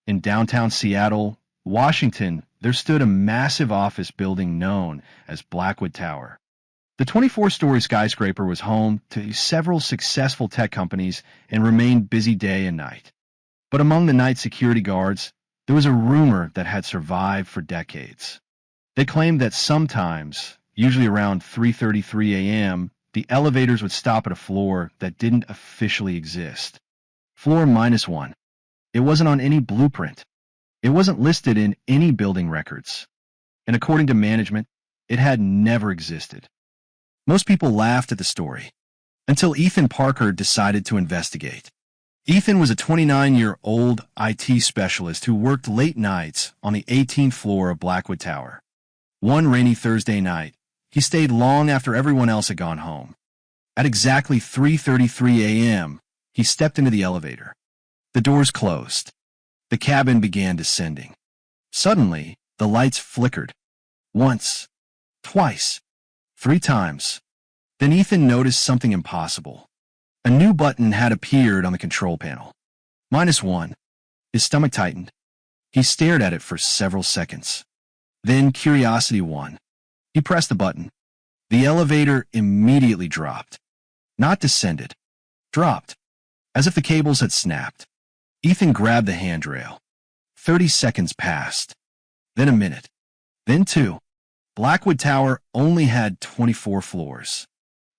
In downtown Seattle, Washington, there stood a massive office building known as Blackwood Tower. The 24-story skyscraper was home to several successful tech companies and remained busy day and night. But among the night security guards, there was a rumor that had survived for decades. They claimed that sometimes, usually around 3:33 a.m., the elevators would stop at a floor that didn't officially exist. Floor -1. It wasn't on any blueprint. It wasn't listed in any building records. And according to management, it had never existed. Most people laughed at the story, until Ethan Parker decided to investigate. Ethan was a 29-year-old IT specialist who worked late nights on the 18th floor of Blackwood Tower. One rainy Thursday night, he stayed long after everyone else had gone home. At exactly 3:33 a.m., he stepped into the elevator. The doors closed. The cabin began descending. Suddenly, the lights flickered. Once, twice, 3 times. Then Ethan noticed something impossible. A new button had appeared on the control panel. -1. His stomach tightened. He stared at it for several seconds. Then curiosity won. He pressed the button. The elevator immediately dropped. Not descended. Dropped. As if the cables had snapped. Ethan grabbed the handrail. 30 seconds passed. Then a minute. Then 2. Blackwood Tower only had 24 floors.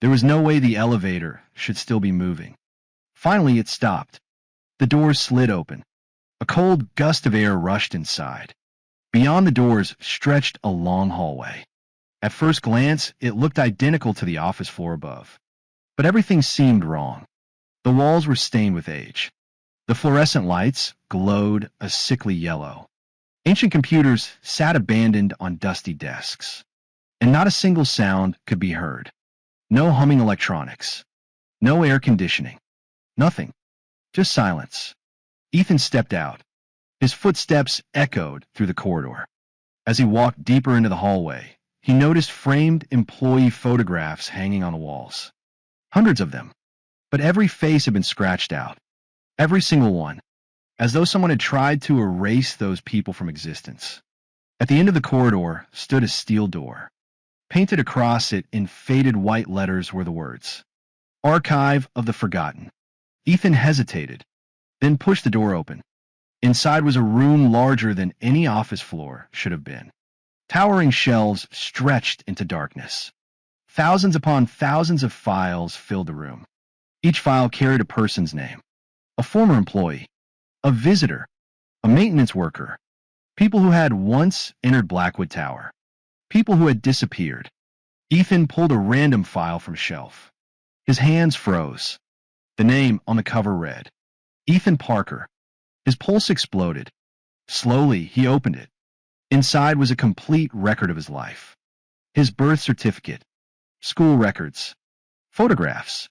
There was no way the elevator should still be moving. Finally, it stopped. The doors slid open. A cold gust of air rushed inside. Beyond the doors stretched a long hallway. At first glance, it looked identical to the office floor above. But everything seemed wrong. The walls were stained with age. The fluorescent lights glowed a sickly yellow. Ancient computers sat abandoned on dusty desks. And not a single sound could be heard. No humming electronics. No air conditioning. Nothing. Just silence. Ethan stepped out. His footsteps echoed through the corridor. As he walked deeper into the hallway, he noticed framed employee photographs hanging on the walls. Hundreds of them. But every face had been scratched out. Every single one. As though someone had tried to erase those people from existence. At the end of the corridor stood a steel door. Painted across it in faded white letters were the words, "Archive of the Forgotten." Ethan hesitated, then pushed the door open. Inside was a room larger than any office floor should have been. Towering shelves stretched into darkness. Thousands upon thousands of files filled the room. Each file carried a person's name. A former employee, a visitor, a maintenance worker, people who had once entered Blackwood Tower, people who had disappeared. Ethan pulled a random file from a shelf. His hands froze. The name on the cover read, Ethan Parker. His pulse exploded. Slowly, he opened it. Inside was a complete record of his life. His birth certificate, school records, photographs,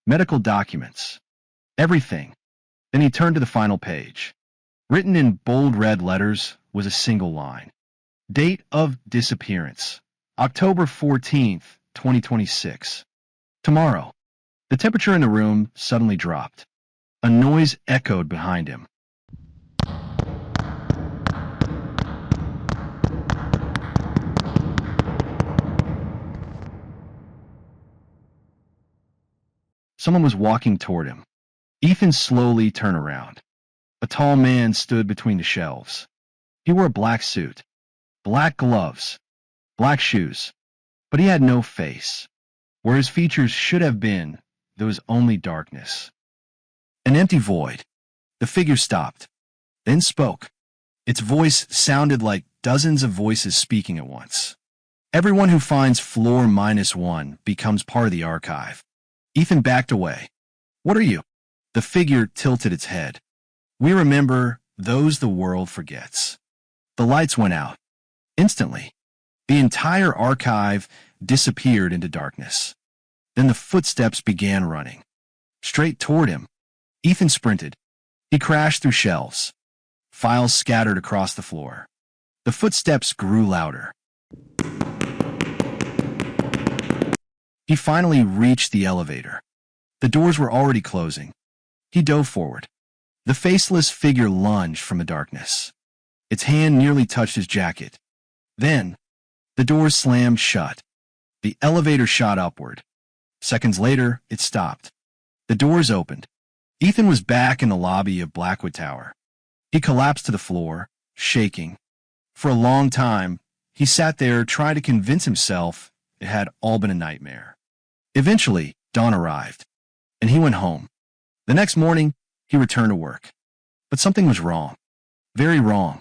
medical documents, everything. Then he turned to the final page. Written in bold red letters was a single line. Date of disappearance, October 14th, 2026. Tomorrow. The temperature in the room suddenly dropped. A noise echoed behind him. Someone was walking toward him. Ethan slowly turned around. A tall man stood between the shelves. He wore a black suit, black gloves, black shoes, but he had no face. Where his features should have been, there was only darkness. An empty void. The figure stopped, then spoke. Its voice sounded like dozens of voices speaking at once. Everyone who finds floor -1 becomes part of the archive. Ethan backed away. What are you? The figure tilted its head. We remember those the world forgets. The lights went out. Instantly, the entire archive disappeared into darkness. Then the footsteps began running. Straight toward him. Ethan sprinted. He crashed through shelves. Files scattered across the floor. The footsteps grew louder. He finally reached the elevator. The doors were already closing. He dove forward. The faceless figure lunged from the darkness. Its hand nearly touched his jacket. Then, the doors slammed shut. The elevator shot upward. Seconds later, it stopped. The doors opened. Ethan was back in the lobby of Blackwood Tower. He collapsed to the floor, shaking. For a long time, he sat there trying to convince himself it had all been a nightmare. Eventually, dawn arrived, and he went home. The next morning, he returned to work. But something was wrong. Very wrong.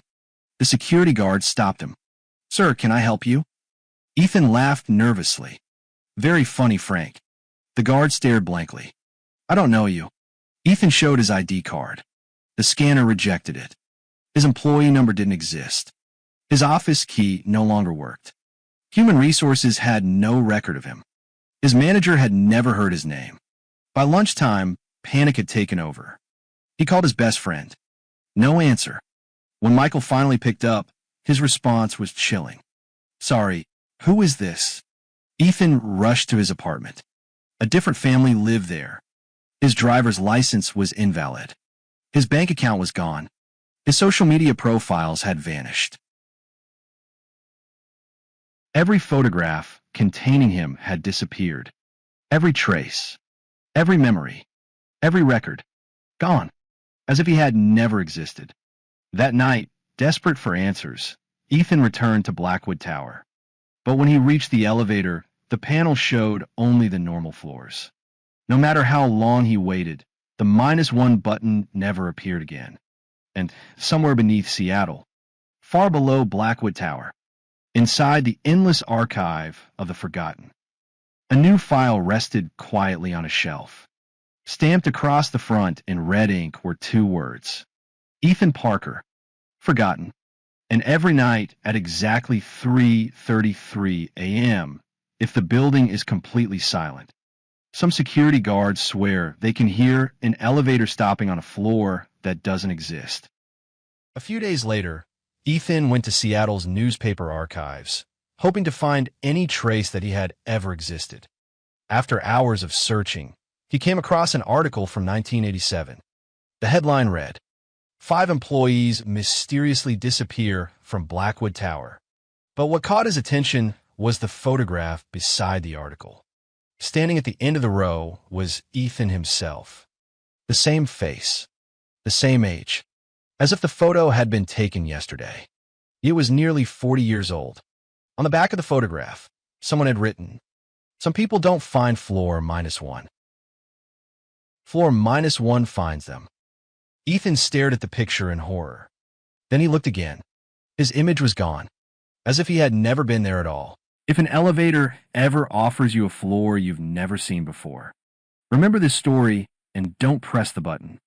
The security guard stopped him. "Sir, can I help you?" Ethan laughed nervously. "Very funny, Frank." The guard stared blankly. "I don't know you." Ethan showed his ID card. The scanner rejected it. His employee number didn't exist. His office key no longer worked. Human Resources had no record of him. His manager had never heard his name. By lunchtime, panic had taken over. He called his best friend. No answer. When Michael finally picked up, his response was chilling. "Sorry, who is this?" Ethan rushed to his apartment. A different family lived there. His driver's license was invalid. His bank account was gone. His social media profiles had vanished. Every photograph containing him had disappeared. Every trace, every memory, every record, gone, as if he had never existed. That night, desperate for answers, Ethan returned to Blackwood Tower. But when he reached the elevator, the panel showed only the normal floors. No matter how long he waited, the -1 button never appeared again. And somewhere beneath Seattle, far below Blackwood Tower, inside the endless archive of the forgotten, a new file rested quietly on a shelf. Stamped across the front in red ink were 2 words: Ethan Parker, forgotten. And every night at exactly 3:33 a.m., if the building is completely silent, some security guards swear they can hear an elevator stopping on a floor that doesn't exist. A few days later, Ethan went to Seattle's newspaper archives, hoping to find any trace that he had ever existed. After hours of searching, he came across an article from 1987. The headline read, "5 employees mysteriously disappear from Blackwood Tower." But what caught his attention was the photograph beside the article. Standing at the end of the row was Ethan himself. The same face, the same age, as if the photo had been taken yesterday. It was nearly 40 years old. On the back of the photograph, someone had written, "Some people don't find floor -1. Floor -1 finds them." Ethan stared at the picture in horror. Then he looked again. His image was gone, as if he had never been there at all. If an elevator ever offers you a floor you've never seen before, remember this story and don't press the button.